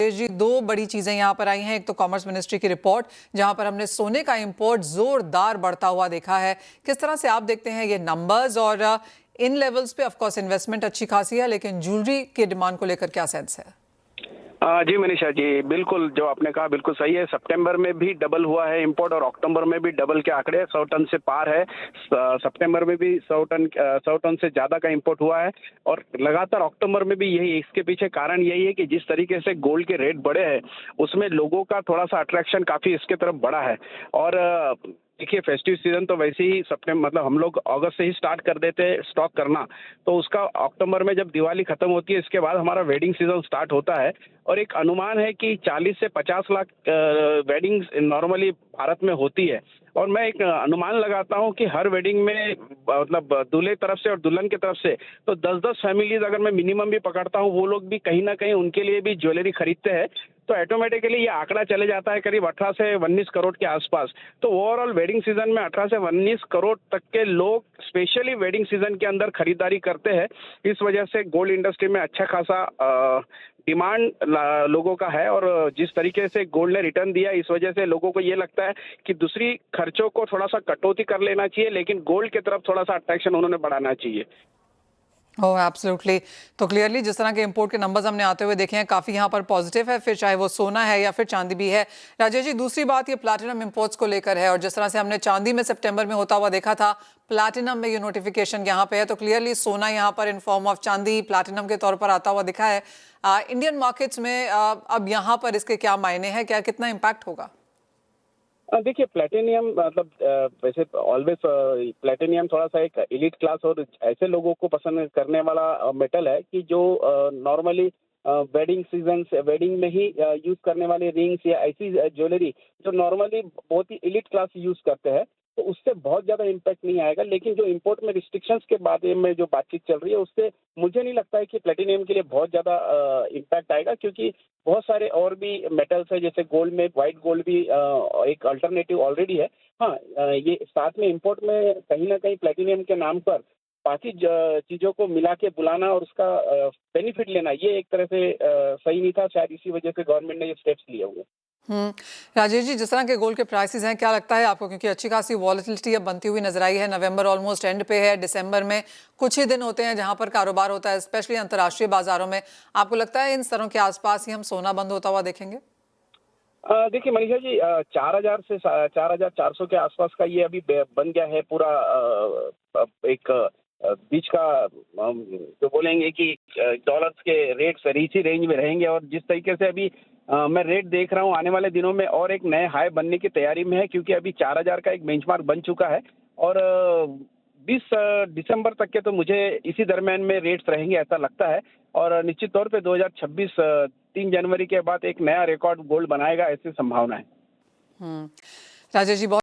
राजेश जी, दो बड़ी चीजें यहाँ पर आई हैं। एक तो कॉमर्स मिनिस्ट्री की रिपोर्ट, जहां पर हमने सोने का इंपोर्ट जोरदार बढ़ता हुआ देखा है। किस तरह से आप देखते हैं ये नंबर्स? और इन लेवल्स पे ऑफ कोर्स इन्वेस्टमेंट अच्छी खासी है, लेकिन ज्वेलरी के डिमांड को लेकर क्या सेंस है? जी मनीषा जी, बिल्कुल जो आपने कहा बिल्कुल सही है। सितंबर में भी डबल हुआ है इंपोर्ट और अक्टूबर में भी डबल के आंकड़े 100 टन से पार है। सितंबर में भी 100 टन से ज्यादा का इंपोर्ट हुआ है और लगातार अक्टूबर में भी यही। इसके पीछे कारण यही है कि जिस तरीके से गोल्ड के रेट बढ़े हैं उसमें लोगों का थोड़ा सा अट्रैक्शन काफी इसके तरफ बढ़ा है। और देखिए, फेस्टिव सीजन तो वैसे ही सितंबर मतलब हम लोग अगस्त से ही स्टार्ट कर देते हैं स्टॉक करना, तो उसका अक्टूबर में जब दिवाली खत्म होती है इसके बाद हमारा वेडिंग सीजन स्टार्ट होता है। और एक अनुमान है कि 40 से 50 लाख वेडिंग्स नॉर्मली भारत में होती है। और मैं एक अनुमान लगाता हूं कि हर वेडिंग में मतलब दूल्हे तरफ से और दुल्हन की तरफ से तो 10-10 फैमिलीज अगर मैं मिनिमम भी पकड़ता हूं, वो लोग भी कहीं ना कहीं उनके लिए भी ज्वेलरी खरीदते हैं। तो ऑटोमेटिकली ये आंकड़ा चले जाता है करीब 18 से 19 करोड़ के आसपास। तो ओवरऑल वेडिंग सीजन में 18 से 19 करोड़ तक के लोग स्पेशली वेडिंग सीजन के अंदर खरीदारी करते हैं। इस वजह से गोल्ड इंडस्ट्री में अच्छा खासा डिमांड लोगों का है। और जिस तरीके से गोल्ड ने रिटर्न दिया, इस वजह से लोगों को ये लगता है कि दूसरी खर्चों को थोड़ा सा कटौती कर लेना चाहिए, लेकिन गोल्ड की तरफ थोड़ा सा अट्रैक्शन उन्होंने बढ़ाना चाहिए। ओह एब्सोल्युटली। तो क्लियरली जिस तरह के इंपोर्ट के नंबर्स हमने आते हुए देखे हैं, काफी यहाँ पर पॉजिटिव है, फिर चाहे वो सोना है या फिर चांदी भी है। राजेश जी, दूसरी बात ये प्लैटिनम इंपोर्ट्स को लेकर है, और जिस तरह से हमने चांदी में सितंबर में होता हुआ देखा था, प्लैटिनम में ये नोटिफिकेशन यहाँ पे है। तो क्लियरली सोना यहाँ पर इन फॉर्म ऑफ चांदी प्लैटिनम के तौर पर आता हुआ दिखा है। इंडियन मार्केट्स में अब यहाँ पर इसके क्या मायने हैं, क्या कितना इम्पैक्ट होगा? देखिए, प्लेटिनियम मतलब वैसे ऑलवेज प्लेटिनियम थोड़ा सा एक एलिट क्लास और ऐसे लोगों को पसंद करने वाला मेटल है कि जो नॉर्मली वेडिंग सीजन से वेडिंग में ही यूज करने वाले रिंग्स या ऐसी ज्वेलरी जो नॉर्मली बहुत ही एलिट क्लास यूज करते हैं, तो उससे बहुत ज्यादा इम्पैक्ट नहीं आएगा। लेकिन जो इंपोर्ट में रिस्ट्रिक्शंस के बारे में जो बातचीत चल रही है, उससे मुझे नहीं लगता है कि प्लेटिनियम के लिए बहुत ज्यादा इम्पैक्ट आएगा, क्योंकि बहुत सारे और भी मेटल्स है, जैसे गोल्ड में व्हाइट गोल्ड भी एक अल्टरनेटिव ऑलरेडी है। हाँ, ये साथ में इंपोर्ट में कहीं ना कहीं प्लेटिनियम के नाम पर बाकी चीजों को मिला के बुलाना और उसका बेनिफिट लेना, ये एक तरह से सही नहीं था। शायद इसी वजह से गवर्नमेंट ने ये स्टेप्स लिए हुए। राजेश जी, जिस तरह के गोल्ड के प्राइसेस हैं, क्या लगता है आपको, क्योंकि अच्छी खासी वॉलेटिलिटी अब बनती हुई नजर आई है, नवंबर ऑलमोस्ट एंड पे है, दिसंबर में कुछ ही दिन होते हैं जहां पर कारोबार होता है, स्पेशली अंतर्राष्ट्रीय बाजारों में, आपको लगता है इन स्तरों के आसपास ही हम सोना बंद होता हुआ देखेंगे? देखिए मनीषा जी, 4,000 से 4,400 के आसपास का ये अभी बन गया है पूरा एक बीच का जो बोलेंगे कि डॉलर्स के रेट्स इसी रेंज में रहेंगे। और जिस तरीके से अभी मैं रेट देख रहा हूँ, आने वाले दिनों में और एक नए हाई बनने की तैयारी में है, क्योंकि अभी 4,000 का एक बेंचमार्क बन चुका है। और 20 दिसंबर तक के तो मुझे इसी दरम्यान में रेट्स रहेंगे ऐसा लगता है। और निश्चित तौर पे 2026 3 जनवरी के बाद एक नया रिकॉर्ड गोल्ड बनाएगा, ऐसी संभावना है। राजेश जी, बहुत